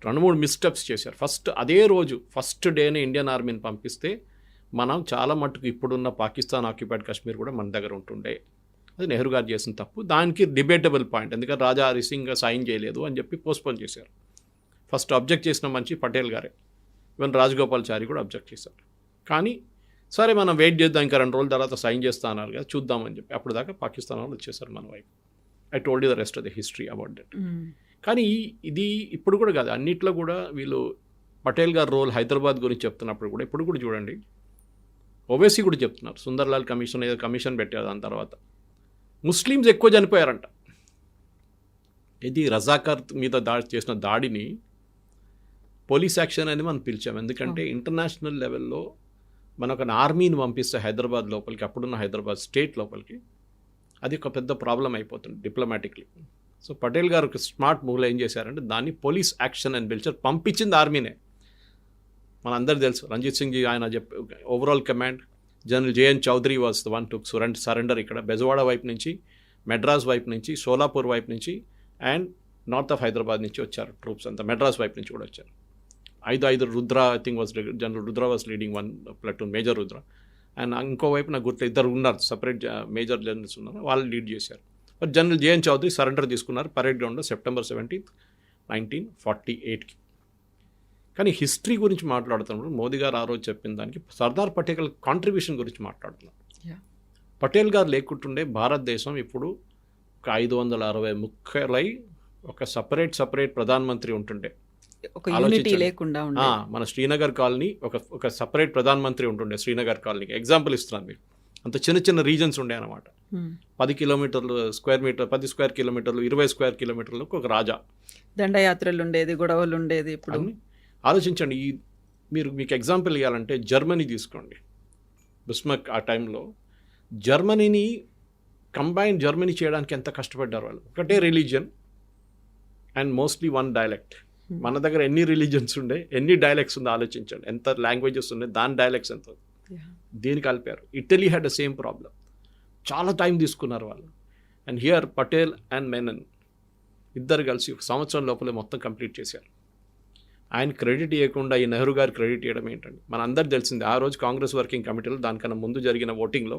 2-3 మిస్టెప్స్ చేశారు. అదే రోజు ఫస్ట్ డేనే ఇండియన్ ఆర్మీని పంపిస్తే మనం చాలా మట్టుకు ఇప్పుడున్న పాకిస్తాన్ ఆక్యుపైడ్ కాశ్మీర్ కూడా మన దగ్గర ఉంటుండే. అది నెహ్రూ గారు చేసిన తప్పు, దానికి డిబేటబుల్ పాయింట్, ఎందుకంటే రాజా హరి సింగ్ సైన్ చేయలేదు అని చెప్పి పోస్ట్పోన్ చేశారు. ఫస్ట్ అబ్జెక్ట్ చేసిన మనిషి పటేల్ గారే, ఈవెన్ రాజగోపాల్చారి కూడా అబ్జెక్ట్ చేశారు. కానీ సరే మనం వెయిట్ చేద్దాం, ఇంకా 2 రోజుల తర్వాత సైన్ చేస్తా అన్నారు కదా, చూద్దామని చెప్పి అప్పుడు దాకా పాకిస్తాన్ వాళ్ళు వచ్చేసారు మన వైపు. I told you the rest of the history about that. కానీ ఇది ఇప్పుడు కూడా కాదు, అన్నిట్లో కూడా వీళ్ళు పటేల్ గారు రోల్ హైదరాబాద్ గురించి చెప్తున్నప్పుడు కూడా ఇప్పుడు కూడా చూడండి, ఓవైసీ కూడా చెప్తున్నారు, సుందర్లాల్ కమిషన్ ఏదో కమిషన్ పెట్టారు, దాని తర్వాత ముస్లిమ్స్ ఎక్కువ చనిపోయారంట. ఇది రజాకార్ మీద చేసిన దాడిని పోలీస్ యాక్షన్ అని మనం పిలిచాం, ఎందుకంటే ఇంటర్నేషనల్ లెవెల్లో మన ఒక ఆర్మీని పంపిస్తే హైదరాబాద్ లోపలికి, అప్పుడున్న హైదరాబాద్ స్టేట్ లోపలికి, అది ఒక పెద్ద ప్రాబ్లం అయిపోతుంది డిప్లొమాటిక్లీ. సో పటేల్ గారు ఒక స్మార్ట్ మూవ్లో ఏం చేశారంటే దాన్ని పోలీస్ యాక్షన్ అని పిలిచారు, పంపించింది ఆర్మీనే. మనందరూ తెలుసు, రంజిత్ సింగ్ జీ ఆయన overall command, general J N Chaudhuri was the one to surrender. ఇక్కడ బెజవాడ వైపు నుంచి, మెడ్రాస్ వైపు నుంచి, సోలాపూర్ వైపు నుంచి అండ్ నార్త్ ఆఫ్ హైదరాబాద్ నుంచి వచ్చారు ట్రూప్స్ అంతా, మెడ్రాస్ వైపు నుంచి కూడా వచ్చారు. 5 Rudra I think was general Rudra was leading 1 platoon, major Rudra, and ఇంకోవైపు నాకు గుర్తు 2 ఉన్నారు సపరేట్ మేజర్ జనరల్స్ ఉన్నారు, వాళ్ళు లీడ్ చేశారు. But general J N Chaudhuri surrender తీసుకున్నారు పరేడ్ గ్రౌండ్లో September 17, 1948కి. కానీ హిస్టరీ గురించి మాట్లాడుతున్నప్పుడు మోదీ గారు ఆ రోజు చెప్పిన దానికి సర్దార్ పటేల్ కాంట్రిబ్యూషన్ గురించి మాట్లాడుతున్నారు. పటేల్ గారు లేకుంటుండే భారతదేశం ఇప్పుడు ఒక 560 ముక్కలై ఒక సపరేట్ ప్రధానమంత్రి ఉంటుండే, ఒక యూనిటీ లేకుండా ఉండే. మన శ్రీనగర్ కాలనీ ఒక సపరేట్ ప్రధానమంత్రి ఉంటుండే. శ్రీనగర్ కాలనీకి ఎగ్జాంపుల్ ఇస్తున్నాను మీకు, అంత చిన్న రీజన్స్ ఉండే అనమాట. 10 కిలోమీటర్లు స్క్వేర్ మీటర్, 10 స్క్వేర్ కిలోమీటర్లు, 20 స్క్వేర్ కిలోమీటర్లకు ఒక రాజా. దండయాత్రలు ఉండేది, గొడవలు ఉండేది. ఇప్పుడు ఆలోచించండి, మీకు ఎగ్జాంపుల్ ఇవ్వాలంటే జర్మనీ తీసుకోండి. బిస్మార్క్ ఆ టైంలో జర్మనీని జర్మనీ చేయడానికి ఎంత కష్టపడ్డారు వాళ్ళు. ఒకటే రిలీజియన్ అండ్ మోస్ట్లీ 1 డైలెక్ట్. మన దగ్గర ఎన్ని రిలీజియన్స్ ఉండే, ఎన్ని డైలెక్ట్స్ ఉందో ఆలోచించండి, ఎంత లాంగ్వేజెస్ ఉన్నాయి, దాని డైలెక్ట్స్ ఎంత, దీన్ని కలిపారు. Italy had the same problem, చాలా టైం తీసుకున్నారు వాళ్ళు. And here Patel and Menon ఇద్దరు కలిసి 1 సంవత్సరం లోపలే మొత్తం కంప్లీట్ చేశారు. ఆయన క్రెడిట్ ఇవ్వకుండా ఈ నెహ్రూ గారు క్రెడిట్ ఇవ్వడం ఏంటండి? మన అందరు తెలిసింది, ఆ రోజు కాంగ్రెస్ వర్కింగ్ కమిటీలో దానికన్నా ముందు జరిగిన ఓటింగ్లో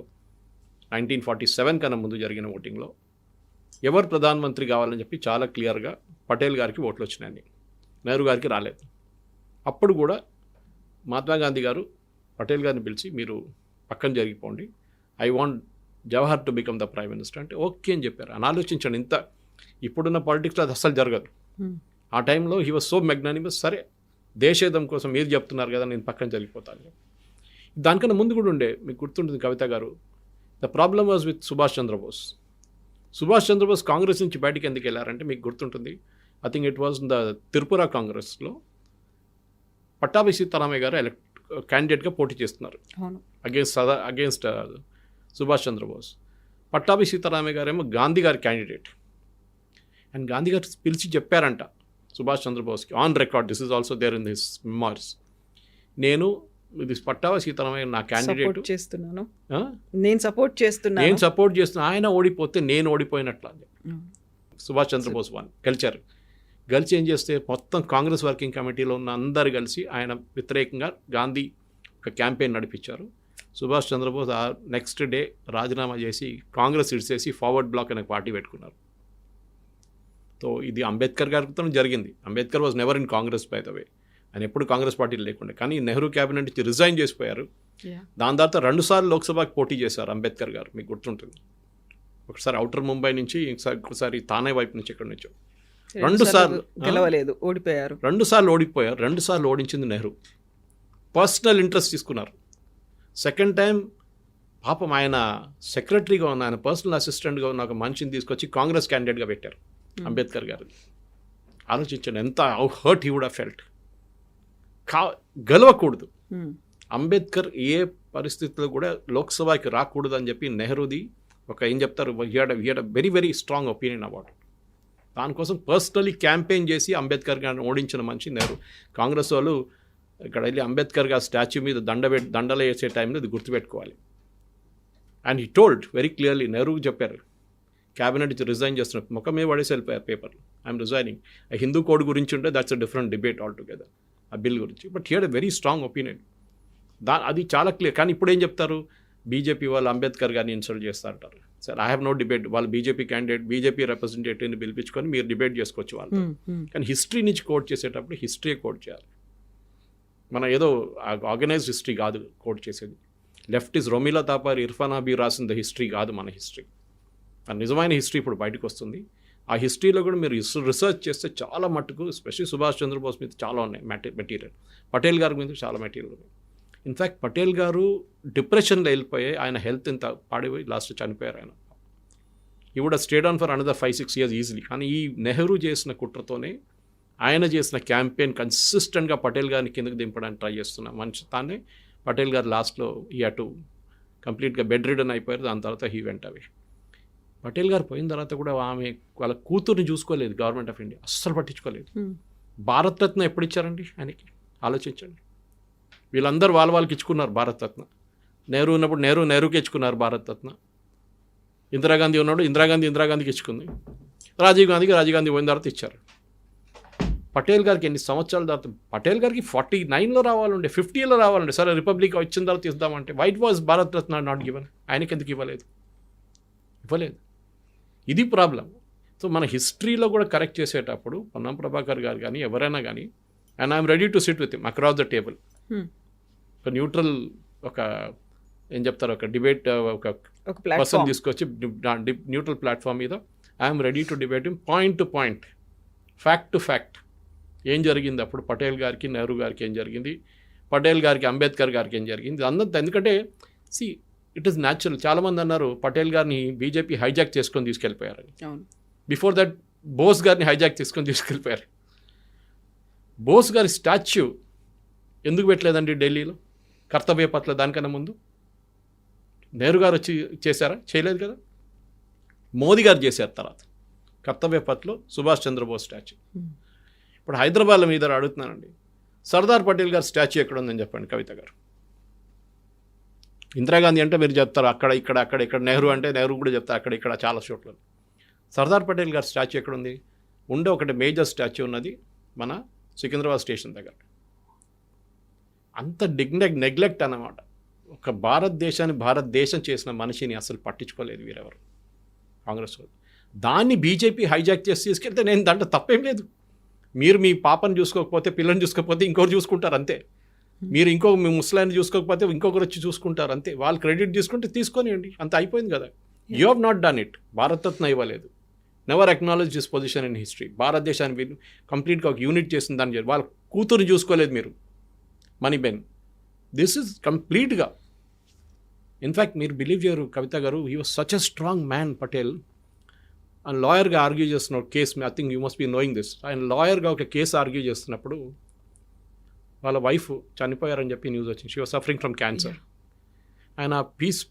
1947 కన్నా ముందు జరిగిన ఓటింగ్లో ఎవరు ప్రధానమంత్రి కావాలని చెప్పి చాలా క్లియర్గా పటేల్ గారికి ఓట్లు వచ్చినాయని, నెహ్రూ గారికి రాలేదు. అప్పుడు కూడా మహాత్మా గాంధీ గారు పటేల్ గారిని పిలిచి మీరు పక్కన జరిగిపోండి, I want Jawahar to become the prime minister అంటే ఓకే అని చెప్పారు. అని ఆలోచించండి, ఇంత ఇప్పుడున్న పాలిటిక్స్లో అది అస్సలు జరగదు. ఆ టైంలో హీ వాజ్ సో మెగ్నానిమస్, సరే దేశేదం కోసం మీరు చెప్తున్నారు కదా నేను పక్కన జరిగిపోతాను. దానికన్నా ముందు కూడా ఉండే, మీకు గుర్తుంటుంది కవిత గారు, the problem was with Subhash Chandra Bose. Subhash Chandra Bose Congress నుంచి బయటికి ఎందుకు వెళ్ళారంటే మీకు గుర్తుంటుంది, I think it was the Tripura కాంగ్రెస్లో పట్టాభి సీతారామయ్య గారు క్యాండిడేట్గా పోటీ చేస్తున్నారు అగేన్స్ట్ సుభాష్ చంద్రబోస్. పట్టాభి సీతారామయ్య గారు ఏమో గాంధీ గారి క్యాండిడేట్. అండ్ గాంధీ గారు పిలిచి చెప్పారంట సుభాష్ చంద్రబోస్కి, on record, this is also there in his memories, నేను ఇది పట్టాభి సీతారామయ్య నా క్యాండిడేట్ చేస్తున్నాను, నేను సపోర్ట్ చేస్తున్నా, ఆయన ఓడిపోతే నేను ఓడిపోయినట్లా. సుభాష్ చంద్రబోస్ గెలిచారు. కలిసి ఏం చేస్తే మొత్తం కాంగ్రెస్ వర్కింగ్ కమిటీలో ఉన్న అందరు కలిసి ఆయన వ్యతిరేకంగా గాంధీ ఒక క్యాంపెయిన్ నడిపించారు. సుభాష్ చంద్రబోస్ ఆ నెక్స్ట్ డే రాజీనామా చేసి కాంగ్రెస్ ఇడిచేసి ఫార్వర్డ్ బ్లాక్ అనే పార్టీ పెట్టుకున్నారు. సో ఇది అంబేద్కర్ గారితో జరిగింది. Ambedkar was never in Congress by the way, ఆయన ఎప్పుడు కాంగ్రెస్ పార్టీలో లేకుండా. కానీ నెహ్రూ క్యాబినెట్ నుంచి రిజైన్ చేసిపోయారు. దాని తర్వాత 2 సార్లు లోక్సభకి పోటీ చేశారు అంబేద్కర్ గారు, మీకు గుర్తుంటుంది. ఒకసారి అవుటర్ ముంబై నుంచి, ఇంకోసారి తానే వైపు నుంచి, ఎక్కడి నుంచో 2 సార్లు గెలవలేదు, ఓడిపోయారు. 2 సార్లు ఓడిపోయారు. 2 సార్లు ఓడించింది నెహ్రూ. పర్సనల్ ఇంట్రెస్ట్ తీసుకున్నారు. సెకండ్ టైం పాపం ఆయన సెక్రటరీగా ఉన్న, ఆయన పర్సనల్ అసిస్టెంట్గా ఉన్న ఒక మనిషిని తీసుకొచ్చి కాంగ్రెస్ క్యాండిడేట్గా పెట్టారు అంబేద్కర్ గారు. ఆలోచించండి ఎంత hurt he would have felt. గెలవకూడదు అంబేద్కర్, ఏ పరిస్థితుల్లో కూడా లోక్సభకి రాకూడదు అని చెప్పి నెహ్రూది ఒక ఏం చెప్తారు, he had very very strong opinion about. దానికోసం పర్సనలీ క్యాంపెయిన్ చేసి అంబేద్కర్ గారిని ఓడించిన మనిషి నెహ్రూ. కాంగ్రెస్ వాళ్ళు ఇక్కడ వెళ్ళి అంబేద్కర్ గారి స్టాచ్యూ మీద దండలు వేసే టైంలో ఇది గుర్తుపెట్టుకోవాలి. And he told very clearly, Nehru చెప్పారు క్యాబినెట్ నుంచి రిజైన్ చేస్తున్నారు, ముఖం మీద పడేసి వెళ్ళిపోయారు పేపర్లు, ఐఎమ్ రిజైనింగ్. ఆ హిందూ కోడ్ గురించి ఉంటే that's a different debate all together, ఆ బిల్ గురించి. But he had a very strong opinion. అది చాలా క్లియర్. కానీ ఇప్పుడు ఏం చెప్తారు, బీజేపీ వాళ్ళు అంబేద్కర్ గారిని ఇన్సల్ట్ చేస్తారంటారు. Sir I have no debate, వాళ్ళు బీజేపీ క్యాండిడేట్, బీజేపీ రిప్రజెంటేటివ్ని పిలిపించుకొని మీరు డిబేట్ చేసుకోవచ్చు వాళ్ళు. కానీ హిస్టరీ నుంచి కోట్ చేసేటప్పుడు హిస్టరీ కోట్ చేయాలి. మన ఏదో ఆర్గనైజ్డ్ హిస్టరీ కాదు కోట్ చేసేది. లెఫ్ట్ ఇస్ రొమిలా తాపారి, ఇర్ఫాన్ హబీబ్ రాసిన హిస్టరీ కాదు మన హిస్టరీ. ఆ నిజమైన హిస్టరీ ఇప్పుడు బయటకు వస్తుంది. ఆ హిస్టరీలో కూడా మీరు రీసెర్చ్ చేస్తే చాలా మట్టుకు, ఎస్పెషల్లీ సుభాష్ చంద్రబోస్ మీద చాలా ఉన్నాయి మెటీరియల్, పటేల్ గారి మీద చాలా మెటీరియల్ ఉన్నాయి. ఇన్ఫ్యాక్ట్ పటేల్ గారు డిప్రెషన్లో వెళ్ళిపోయి ఆయన హెల్త్ ఇంత పాడిపోయి లాస్ట్ చనిపోయారు. ఆయన ఈ would stayed on for another 5-6 years easily. కానీ ఈ నెహ్రూ చేసిన కుట్రతోనే, ఆయన చేసిన క్యాంపెయిన్ కన్సిస్టెంట్గా పటేల్ గారిని కిందకి దింపడానికి ట్రై చేస్తున్న మనిషి తానే. పటేల్ గారు లాస్ట్లో ఈ అటు కంప్లీట్గా బెడ్ రిడన్ అయిపోయారు. దాని తర్వాత హీ వెంట అవి. పటేల్ గారు పోయిన తర్వాత కూడా ఆమె వాళ్ళ కూతుర్ని చూసుకోలేదు గవర్నమెంట్ ఆఫ్ ఇండియా, అస్సలు పట్టించుకోలేదు. భారతరత్న ఎప్పుడు ఇచ్చారండి ఆయనకి, ఆలోచించండి. వీళ్ళందరూ వాళ్ళకి ఇచ్చుకున్నారు భారతరత్న. నెహ్రూ ఉన్నప్పుడు నెహ్రూకి ఇచ్చుకున్నారు భారతరత్న. ఇందిరాగాంధీ ఉన్నప్పుడు ఇందిరాగాంధీకి ఇచ్చుకుంది. రాజీవ్ గాంధీ పోయిన తర్వాత ఇచ్చారు. పటేల్ గారికి ఎన్ని సంవత్సరాల తర్వాత, పటేల్ గారికి 49లో రావాలండి, 50లో రావాలండి. సరే రిపబ్లిక్ వచ్చిన తర్వాత ఇద్దామంటే why it was Bharat Ratna not given. ఆయనకి ఎందుకు ఇవ్వలేదు? ఇది ప్రాబ్లం. సో మన హిస్టరీలో కూడా కరెక్ట్ చేసేటప్పుడు పొన్నం ప్రభాకర్ గారు కానీ ఎవరైనా కానీ, and I'm ready to SIT with him across the table. ఒక న్యూట్రల్, ఒక ఏం చెప్తారు, ఒక డిబేట్, ఒక పర్సన్ తీసుకొచ్చి న్యూట్రల్ ప్లాట్ఫామ్ మీద I'm ready to debate him point to point, fact to fact. ఏం జరిగింది అప్పుడు పటేల్ గారికి, నెహ్రూ గారికి ఏం జరిగింది, పటేల్ గారికి, అంబేద్కర్ గారికి ఏం జరిగింది అందరితో. ఎందుకంటే సి ఇట్ ఈస్ న్యాచురల్. చాలామంది అన్నారు పటేల్ గారిని బీజేపీ హైజాక్ చేసుకొని తీసుకెళ్ళిపోయారని. బిఫోర్ దట్ బోస్ గారిని హైజాక్ చేసుకొని తీసుకెళ్ళిపోయారు. బోస్ గారి స్టాచ్యూ ఎందుకు పెట్టలేదండి ఢిల్లీలో, కర్తవ్య పట్ల? దానికన్నా ముందు నెహ్రూ గారు వచ్చి చేశారా? చేయలేదు కదా. మోదీ గారు చేశారు తర్వాత కర్తవ్య పథ్లో సుభాష్ చంద్రబోస్ స్టాచ్యూ. ఇప్పుడు హైదరాబాద్లో మీద అడుగుతున్నానండి, సర్దార్ పటేల్ గారి స్టాచ్యూ ఎక్కడ ఉందని చెప్పండి కవిత గారు. ఇందిరాగాంధీ అంటే మీరు చెప్తారు అక్కడ ఇక్కడ. నెహ్రూ అంటే నెహ్రూ కూడా చెప్తారు అక్కడ ఇక్కడ చాలా చోట్ల. సర్దార్ పటేల్ గారి స్టాచ్యూ ఎక్కడుంది? ఉండే ఒకటి మేజర్ స్టాచ్యూ ఉన్నది మన సికింద్రాబాద్ స్టేషన్ దగ్గర. అంత నెగ్లెక్ట్ అన్నమాట. ఒక భారతదేశం చేసిన మనిషిని అసలు పట్టించుకోలేదు వీరెవరు, కాంగ్రెస్ వాళ్ళు. దాన్ని బీజేపీ హైజాక్ చేసి తీసుకెళ్తే నేను దాంట్లో తప్పేం లేదు. మీరు మీ పాపను చూసుకోకపోతే, పిల్లని చూసుకోకపోతే ఇంకొకరు చూసుకుంటారు అంతే. మీరు మీ ముసలాన్ని చూసుకోకపోతే ఇంకొకరు వచ్చి చూసుకుంటారు అంతే. వాళ్ళు క్రెడిట్ తీసుకుంటే తీసుకొనియండి, అంత అయిపోయింది కదా. You have not done it. Bharat Ratna ఇవ్వలేదు. Never acknowledge this position in history. భారతదేశాన్ని కంప్లీట్గా ఒక యూనిట్ చేసిన దాన్ని వాళ్ళ కూతురు చూసుకోలేదు మీరు, మనీబెన్. దిస్ ఇస్ కంప్లీట్గా. ఇన్ఫ్యాక్ట్ మీరు బిలీవ్ చేయరు Kavitha garu, he was such a strong man Patel. ఆయన లాయర్గా ఆర్గ్యూ చేస్తున్నారు case. I think you must be knowing this. ఆయన లాయర్గా ఒక కేసు ఆర్గ్యూ చేస్తున్నప్పుడు వాళ్ళ వైఫ్ చనిపోయారని చెప్పి న్యూస్ వచ్చింది. She was suffering from cancer. ఆయన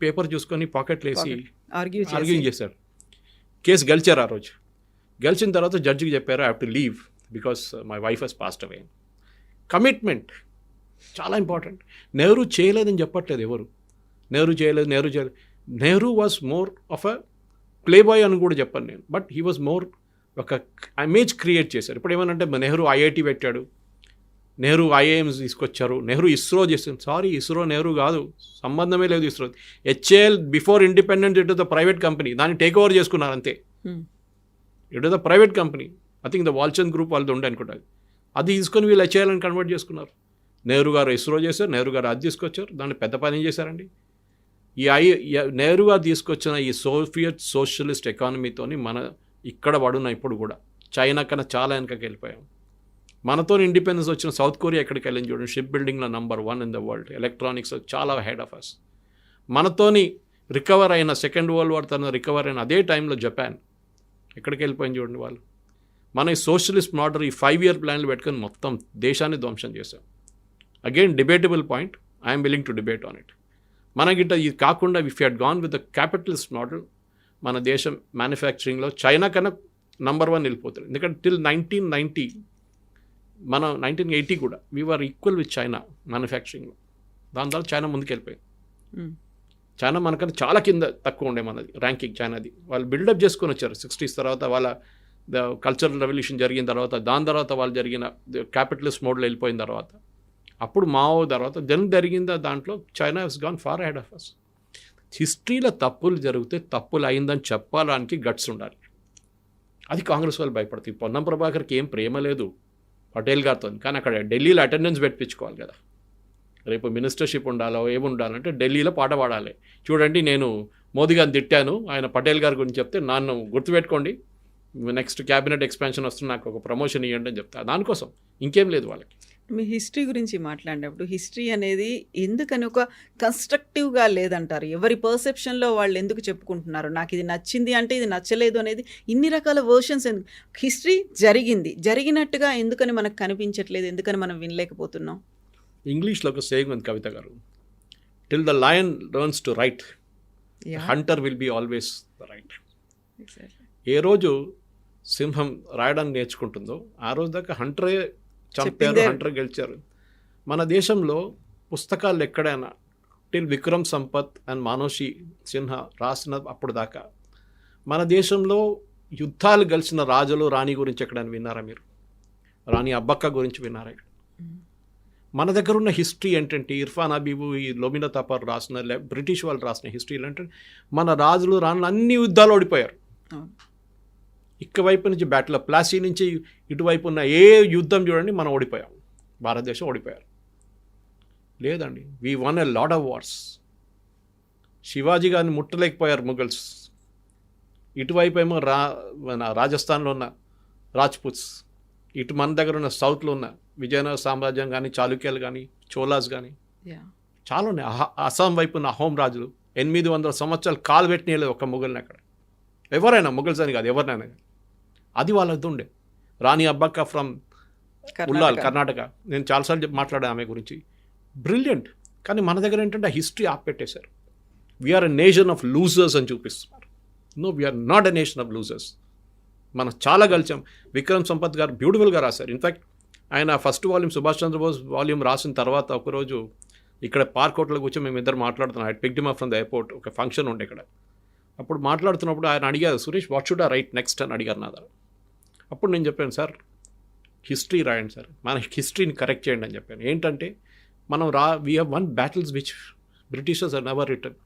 పేపర్ చూసుకొని పాకెట్లో వేసి ఆర్గ్యూ చేశారు. కేసు గెలిచారు. ఆ రోజు గెలిచిన తర్వాత జడ్జికి చెప్పారు, I have to leave because my wife has passed away. Commitment చాలా ఇంపార్టెంట్. నెహ్రూ చేయలేదని చెప్పట్లేదు ఎవరు. నెహ్రూ చేయలేదు. Nehru was more of a play boy అని కూడా చెప్పాను నేను. బట్ హీ వాజ్ మోర్ ఒక ఇమేజ్ క్రియేట్ చేశారు. ఇప్పుడు ఏమనంటే నెహ్రూ ఐఐటి పెట్టాడు, నెహ్రూ ఐఐఎమ్స్ తీసుకొచ్చారు, నెహ్రూ ఇస్రో చేసింది. సారీ, ఇస్రో నెహ్రూ కాదు, సంబంధమే లేదు ISRO. HAL before independent it is the private company, దాన్ని టేక్ ఓవర్ చేసుకున్నారు అంతే. It is the private company. I think the Walchand group వాళ్ళది ఉండే అనుకుంటా. అది తీసుకొని వీళ్ళు హెచ్ఏఎల్ అని కన్వర్ట్ చేసుకున్నారు. నెహ్రూ గారు ఇస్రో చేశారు, నెహ్రూ గారు అది తీసుకొచ్చారు, దాన్ని పెద్ద పని చేశారండి. నెహ్రూ గారు తీసుకొచ్చిన ఈ సోవియట్ సోషలిస్ట్ ఎకానమీతోని మన ఇక్కడ పడున్న ఇప్పుడు కూడా చైనా కన్నా చాలా వెనకకి వెళ్ళిపోయాం. మనతో ఇండిపెండెన్స్ వచ్చిన సౌత్ కొరియా ఎక్కడికి వెళ్ళింది చూడండి, షిప్ బిల్డింగ్లో number 1 in the world, electronics చాలా హెడ్ ఆఫ్ అస్. మనతోని రికవర్ అయిన సెకండ్ వరల్డ్ వార్ తన రికవర్ అయిన అదే టైంలో జపాన్ ఎక్కడికి వెళ్ళిపోయింది చూడండి వాళ్ళు. మన ఈ సోషలిస్ట్ మోడల్ ఈ 5-year ప్లాన్లు పెట్టుకొని మొత్తం దేశాన్ని ధ్వంసం చేశాం. Again debatable point, I'm willing to debate on it. మనకిట ఇది కాకుండా if you had gone with the capitalist model, మన దేశం మ్యానుఫ్యాక్చరింగ్లో చైనా కన్నా నంబర్ 1 వెళ్ళిపోతుంది. ఎందుకంటే టిల్ 1990 మనం 1980 కూడా వీఆర్ ఈక్వల్ విత్ చైనా మ్యానుఫ్యాక్చరింగ్లో. దాని తర్వాత చైనా ముందుకు వెళ్ళిపోయింది. చైనా మనకన్నా చాలా కింద తక్కువ ఉండే మనది ర్యాంకింగ్ చైనాది. వాళ్ళు బిల్డప్ చేసుకొని వచ్చారు 60s తర్వాత, వాళ్ళ కల్చరల్ రెవల్యూషన్ జరిగిన తర్వాత, దాని తర్వాత వాళ్ళు జరిగిన క్యాపిటలిస్ట్ మోడల్ వెళ్ళిపోయిన తర్వాత, అప్పుడు మావో తర్వాత జరిగిందా దాంట్లో China has gone far ahead of us. హిస్టరీలో తప్పులు జరిగితే తప్పులు అయిందని చెప్పడానికి గట్స్ ఉండాలి. అది కాంగ్రెస్ వాళ్ళు భయపడుతుంది. పొన్నం ప్రభాకర్కి ఏం ప్రేమ లేదు పటేల్ గారితో, కానీ అక్కడ ఢిల్లీలో అటెండెన్స్ పెట్టించుకోవాలి కదా. రేపు మినిస్టర్షిప్ ఉండాలో ఏముండాలంటే ఢిల్లీలో పాట పాడాలి. చూడండి, నేను మోదీ గారిని తిట్టాను, ఆయన పటేల్ గారి గురించి చెప్తే నన్ను గుర్తుపెట్టుకోండి, నెక్స్ట్ క్యాబినెట్ ఎక్స్పాన్షన్ వస్తుంది, నాకు ఒక ప్రమోషన్ ఇవ్వండి అని చెప్తా. దానికోసం ఇంకేం లేదు వాళ్ళకి. మీ హిస్టరీ గురించి మాట్లాడినప్పుడు హిస్టరీ అనేది ఎందుకని ఒక కన్స్ట్రక్టివ్గా లేదంటారు? ఎవరి పర్సెప్షన్లో వాళ్ళు ఎందుకు చెప్పుకుంటున్నారు? నాకు ఇది నచ్చింది అంటే ఇది నచ్చలేదు అనేది ఇన్ని రకాల వర్షన్స్. హిస్టరీ జరిగినట్టుగా ఎందుకని మనకు కనిపించట్లేదు? ఎందుకని మనం వినలేకపోతున్నాం? ఇంగ్లీష్లో ఒక సేయింగ్ ఉంది కవిత గారు, till the lion learns to write, hunter will be always the right. ఏ రోజు సింహం రాయడానికి నేర్చుకుంటుందో ఆ రోజు దాకా హంటరే చంపారు, హంటర్ గెలిచారు. మన దేశంలో పుస్తకాలు ఎక్కడైనా టిల్ విక్రమ్ సంపత్ అండ్ మానోషి సిన్హా రాసిన అప్పుడు దాకా మన దేశంలో యుద్ధాలు గెలిచిన రాజులు రాణి గురించి ఎక్కడైనా విన్నారా మీరు? రాణి అబ్బక్క గురించి విన్నారా? ఇక్కడ మన దగ్గర ఉన్న హిస్టరీ ఏంటంటే ఇర్ఫాన్ హబీబు, ఈ లోమినా తపర్ రాసిన, బ్రిటిష్ వాళ్ళు రాసిన హిస్టరీలు అంటే మన రాజులు రాణులు అన్ని యుద్ధాలు ఓడిపోయారు. ఇక్కవైపు నుంచి బ్యాటిల్ ఆఫ్ ప్లాసీ నుంచి ఇటువైపు ఉన్న ఏ యుద్ధం చూడండి మనం ఓడిపోయాం, భారతదేశం ఓడిపోయారు. లేదండి, we one a lot of wars. Shivaji గారిని ముట్టలేకపోయారు ముఘల్స్. ఇటువైపు ఏమో రాజస్థాన్లో ఉన్న రాజ్పుత్స్, ఇటు మన దగ్గర ఉన్న సౌత్లో ఉన్న విజయనగర సామ్రాజ్యం కానీ, చాళుక్యాలు కానీ, చోలాస్ కానీ చాలా ఉన్నాయి. అస్సాం వైపు ఉన్న అహోం రాజులు 800 సంవత్సరాలు కాలు పెట్టినలేదు ఒక ముఘల్ని అక్కడ. ఎవరైనా ముఘల్స్ అని కాదు, ఎవరినైనా. అది వాళ్ళది ఉండే. రాణి అబ్బక్క ఫ్రమ్ ఉల్లాల్, కర్ణాటక. నేను చాలాసార్లు మాట్లాడాను ఆమె గురించి, బ్రిలియంట్. కానీ మన దగ్గర ఏంటంటే ఆ హిస్టరీ ఆపెట్టేశారు. We are a nation of losers అని చూపిస్తున్నారు. No, we are not a nation of losers. మనం చాలా గెలిచాం. విక్రమ్ సంపత్ గారు బ్యూటిఫుల్గా రాశారు. ఇన్ఫ్యాక్ట్ ఆయన first volume Subhash Chandra Bose volume రాసిన తర్వాత ఒకరోజు ఇక్కడ పార్క్ హోటల్లో కూర్చొని మేము ఇద్దరు మాట్లాడుతున్నాం. I picked him up from the airport. ఒక ఫంక్షన్ ఉండే ఇక్కడ. అప్పుడు మాట్లాడుతున్నప్పుడు ఆయన అడిగారు, Suresh what should I right next అని అడిగారు నా దగ్గర. అప్పుడు నేను చెప్పాను, సార్ హిస్టరీ రాయండి సార్, మన హిస్టరీని కరెక్ట్ చేయండి అని చెప్పాను. ఏంటంటే మనం we have won battles which Britishers are never return.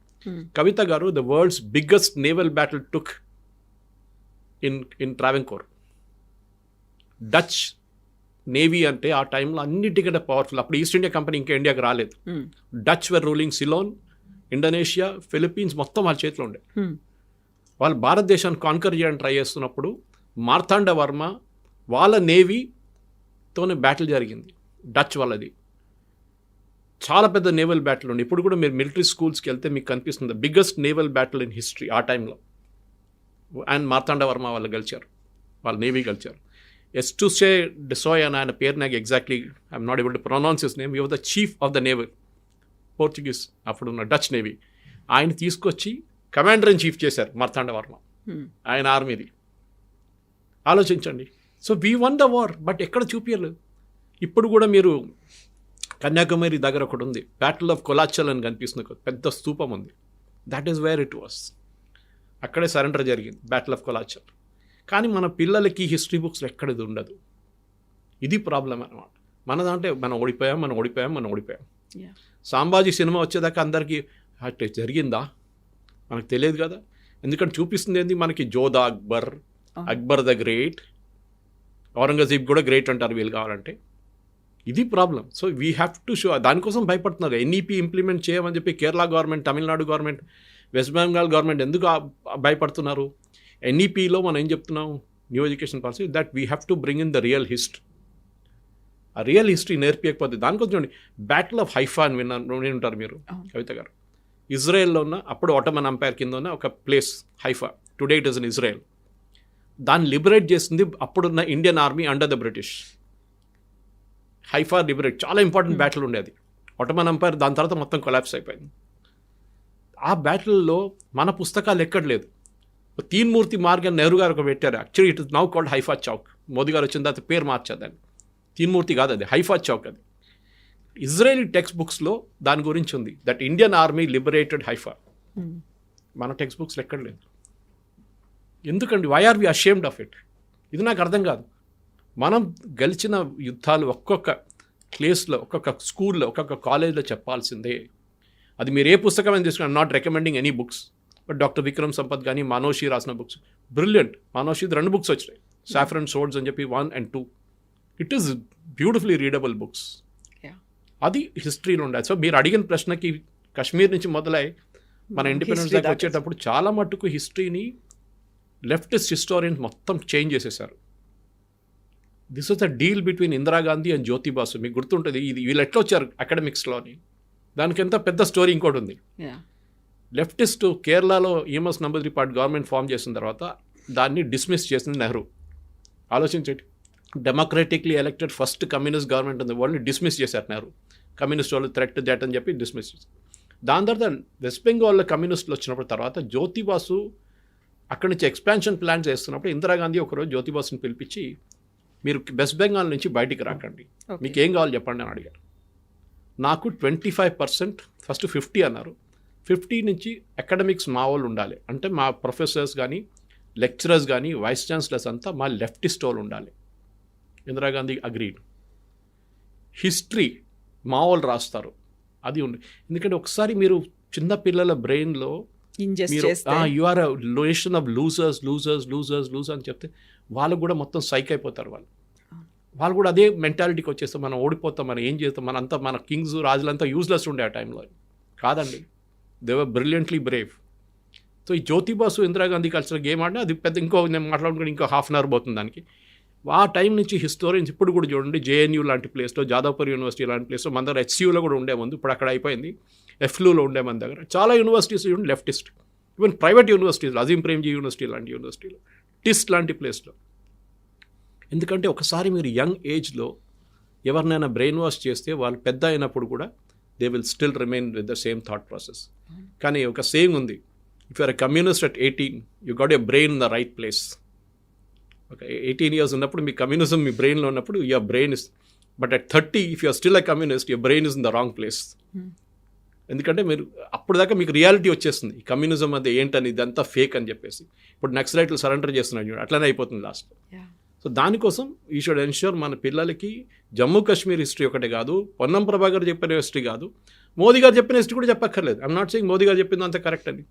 Kavitha గారు, the world's biggest naval battle took in Travancore. Dutch navy అంటే ఆ టైంలో అన్నిటికంటే పవర్ఫుల్. అప్పుడు ఈస్ట్ ఇండియా కంపెనీ ఇంకా ఇండియాకి రాలేదు. డచ్ వర్ రూలింగ్ సిలోన్, ఇండోనేషియా, ఫిలిప్పీన్స్ మొత్తం వాళ్ళ చేతిలో ఉండే. వాళ్ళు భారతదేశాన్ని కాన్కర్ చేయడానికి ట్రై చేస్తున్నప్పుడు మార్తాండ వర్మ వాళ్ళ నేవీతోనే బ్యాటిల్ జరిగింది, డచ్ వాళ్ళది. చాలా పెద్ద నేవల్ బ్యాటిల్ ఉండి. ఇప్పుడు కూడా మీరు మిలిటరీ స్కూల్స్కి వెళ్తే మీకు కనిపిస్తుంది biggest naval battle in history ఆ టైంలో. అండ్ మార్తాండ వర్మ వాళ్ళు గెలిచారు, వాళ్ళ నేవీ గెలిచారు. ఎస్టుసే డెసోయ్ అని ఆయన పేరు నాకు exactly I'm not able to pronounce his name. Your the chief of the naval, Portuguese అప్పుడున్న డచ్ నేవీ. ఆయన తీసుకొచ్చి కమాండర్ ఇన్ చీఫ్ చేశారు మార్తాండ వర్మ, ఆయన ఆర్మీది. ఆలోచించండి. So we one the war, but ఎక్కడ చూపించలేదు. ఇప్పుడు కూడా మీరు కన్యాకుమారి దగ్గర ఒకటి ఉంది, బ్యాటిల్ ఆఫ్ కొలాచల్ అని కనిపిస్తుంది, పెద్ద స్తూపం ఉంది. That is where it was. అక్కడే సరెండర్ జరిగింది, బ్యాటిల్ ఆఫ్ కొలాచల్. కానీ మన పిల్లలకి హిస్టరీ బుక్స్ ఎక్కడిది ఉండదు. ఇది ప్రాబ్లం అన్నమాట. మనదంటే మనం ఓడిపోయాం. Yeah. సాంబాజీ సినిమా వచ్చేదాకా అందరికీ అట్లా జరిగిందా మనకు తెలియదు కదా. ఎందుకంటే చూపిస్తుంది ఏంది మనకి జోధా అక్బర్ ద గ్రేట్, ఔరంగజీబ్ కూడా గ్రేట్ అంటారు వీళ్ళు కావాలంటే. ఇది problem. So we have to show. దానికోసం భయపడుతున్నారు. ఎన్ఈపీ ఇంప్లిమెంట్ చేయమని చెప్పి Kerala government, Tamil Nadu government, west Bengal government ఎందుకు భయపడుతున్నారు? ఎన్ఈపీలో మనం ఏం చెప్తున్నాం, new education policy, that we have to bring in the real history. ఆ రియల్ హిస్టరీ నేర్పించకపోతే దానికోసం చూడండి, బ్యాటిల్ ఆఫ్ హైఫా అని విని ఉంటారు మీరు కవిత గారు. ఇజ్రాయెల్లో ఉన్న అప్పుడు ఆటోమన్ ఎంపైర్ కింద ఉన్న ఒక place Haifa, today it is in Israel. దాన్ని లిబరేట్ చేసింది అప్పుడున్న Indian army under the British. Haifa liberate చాలా ఇంపార్టెంట్ బ్యాటిల్ ఉండేది. ఆటోమన్ ఎంపైర్ దాని తర్వాత మొత్తం కొలాప్స్ అయిపోయింది. ఆ బ్యాటిల్లో మన పుస్తకాలు ఎక్కడ లేదు. తీన్మూర్తి మార్గ్ అని నెహ్రూ గారు ఒక పెట్టారు. Actually it is now called Haifa Chowk. Modi గారు వచ్చిన తర్వాత పేరు మార్చేదాన్ని. తీన్మూర్తి కాదు, అది హైఫా చౌక్. అది ఇజ్రాయేలీ టెక్స్ట్ బుక్స్లో దాని గురించి ఉంది, that Indian army liberated Haifa. మన టెక్స్ట్ బుక్స్లో ఎక్కడ లేదు. ఎందుకండి? Why are we ashamed of it? ఇది నాకు అర్థం కాదు. మనం గెలిచిన యుద్ధాలు ఒక్కొక్క ప్లేస్లో, ఒక్కొక్క స్కూల్లో, ఒక్కొక్క కాలేజ్లో చెప్పాల్సిందే. అది మీరు ఏ పుస్తకం తీసుకున్నా, not recommending any books, but doctor Vikram Sampath కానీ మనోషి రాసిన బుక్స్ బ్రిలియంట్. మనోషి 2 బుక్స్ వచ్చినాయి, సాఫ్రన్ సోర్డ్స్ అని చెప్పి 1 and 2. It is beautifully readable books. అది హిస్టరీలో ఉండదు. సో మీరు అడిగిన ప్రశ్నకి కశ్మీర్ నుంచి మొదలై మన ఇండిపెండెన్స్ దాకా వచ్చేటప్పుడు చాలా మట్టుకు హిస్టరీని లెఫ్టిస్ట్ హిస్టోరియన్స్ మొత్తం చేంజ్ చేసేసారు. This was the deal between Indira Gandhi and Jyoti Basu. మీకు గుర్తుంటుంది, ఇది వీళ్ళు ఎట్లా వచ్చారు అకాడమిక్స్లోని. దానికి ఎంత పెద్ద స్టోరీ ఇంకోటి ఉంది. లెఫ్టిస్ట్ కేరళలో ఈఎంఎస్ నంబూదిరిపాట్ గవర్నమెంట్ ఫామ్ చేసిన తర్వాత దాన్ని డిస్మిస్ చేసింది నెహ్రూ. ఆలోచించండి, డెమోక్రటిక్లీ ఎలక్టెడ్ ఫస్ట్ కమ్యూనిస్ట్ గవర్నమెంట్ ఉంది, వాళ్ళని డిస్మిస్ చేశారు నెహ్రూ. కమ్యూనిస్ట్ వాళ్ళు థ్రెట్ దట్ అని చెప్పి డిస్మిస్ చేశారు. దాని తర్వాత వెస్ట్ బెంగాల్లో కమ్యూనిస్టులు వచ్చినప్పుడు తర్వాత జ్యోతిబాసు అక్కడి నుంచి ఎక్స్పాన్షన్ ప్లాన్స్ చేస్తున్నప్పుడు ఇందిరాగాంధీ ఒకరోజు జ్యోతిబాసుని పిలిపించి, మీరు వెస్ట్ బెంగాల్ నుంచి బయటికి రాకండి, మీకు ఏం కావాలి చెప్పండి అని అడిగారు. నాకు 25%, ఫస్ట్ 50 అన్నారు. 50 నుంచి అకాడమిక్స్ మా వాళ్ళు ఉండాలి, అంటే మా ప్రొఫెసర్స్ కానీ లెక్చరర్స్ కానీ వైస్ ఛాన్సలర్స్ అంతా మా లెఫ్టిస్ట్ వాళ్ళు ఉండాలి. ఇందిరాగాంధీ అగ్రీడ్. హిస్టరీ మా వాళ్ళు రాస్తారు, అది ఉంది. ఎందుకంటే ఒకసారి మీరు చిన్న పిల్లల బ్రెయిన్లో మీరు you are a nation of losers అని చెప్తే వాళ్ళు కూడా మొత్తం సైక్ అయిపోతారు. వాళ్ళు కూడా అదే మెంటాలిటీకి వచ్చేస్తాం, మనం ఓడిపోతాం, మనం ఏం చేస్తాం, మన కింగ్స్ రాజులంతా యూజ్లెస్ ఉండే ఆ టైంలో. కాదండి, they were brilliantly Brave. So ఈ జ్యోతిబాసు ఇందిరాగాంధీ కల్చర్ గేమ్ అంటే అది పెద్ద నేను మాట్లాడుకుంటే ఇంకో ½ అవర్ పోతుంది దానికి. ఆ టైం నుంచి హిస్టోరియన్స్ ఇప్పుడు కూడా చూడండి, జేఎన్యూ లాంటి ప్లేస్లో, జాదవ్పూర్ యూనివర్సిటీ లాంటి ప్లేస్లో, మన దగ్గర హెచ్సియూలో కూడా ఉండే ముందు, ఇప్పుడు అక్కడ అయిపోయింది, ఎఫ్లూలో ఉండే మన దగ్గర చాలా యూనివర్సిటీస్ చూడండి leftist. Even private universities, Azeem Premji university లాంటి యూనివర్సిటీలో, టిస్ట్ లాంటి ప్లేస్లో. ఎందుకంటే ఒకసారి మీరు యంగ్ ఏజ్లో ఎవరినైనా బ్రెయిన్ వాష్ చేస్తే వాళ్ళు పెద్ద అయినప్పుడు కూడా they will still remain with the same thought process. కానీ ఒక సేమ్ ఉంది, if you're a communist at 18 you got a brain in the right place. ఒక 18 years ఉన్నప్పుడు మీ కమ్యూనిజం మీ బ్రెయిన్లో ఉన్నప్పుడు your brain is, but at 30 if you're still a communist your brain is in the wrong place. ఎందుకంటే మీరు అప్పుడు దాకా మీకు రియాలిటీ వచ్చేస్తుంది, ఈ కమ్యూనిజం అది ఏంటని, ఇదంతా ఫేక్ అని చెప్పేసి. ఇప్పుడు నక్సలైట్లు సరెండర్ చేస్తున్నారు చూడండి, అట్లనే అయిపోతుంది లాస్ట్. సో దానికోసం యూ షుడ్ ఎన్ష్యూర్ మన పిల్లలకి జమ్మూ కాశ్మీర్ హిస్టరీ ఒకటే కాదు, పొన్నం ప్రభాకర్ చెప్పిన హిస్టరీ కాదు, మోదీ గారు చెప్పిన హిస్టరీ కూడా చెప్పక్కర్లేదు. ఐఎమ్ నాట్ సెయింగ్ మోదీ గారు చెప్పింది అంత కరెక్ట్ అని.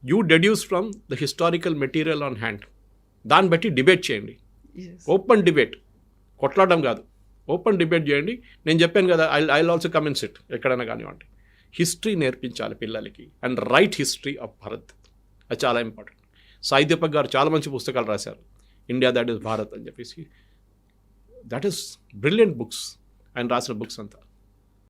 You deduce from the historical material on hand. దాన్ని బట్టి డిబేట్ చేయండి, ఓపెన్ డిబేట్, కొట్లాడడం కాదు, ఓపెన్ డిబేట్ చేయండి. నేను చెప్పాను కదా, I also come in SIT ఎక్కడైనా కానివ్వండి. హిస్టరీ నేర్పించాలి పిల్లలకి, and right history of Bharat, అది చాలా ఇంపార్టెంట్. సాయి దీపక్ గారు చాలా మంచి పుస్తకాలు రాశారు, ఇండియా దట్ ఈస్ భారత్ అని చెప్పేసి. దట్ ఈస్ బ్రిలియంట్ బుక్స్ ఆయన రాసిన బుక్స్ అంతా.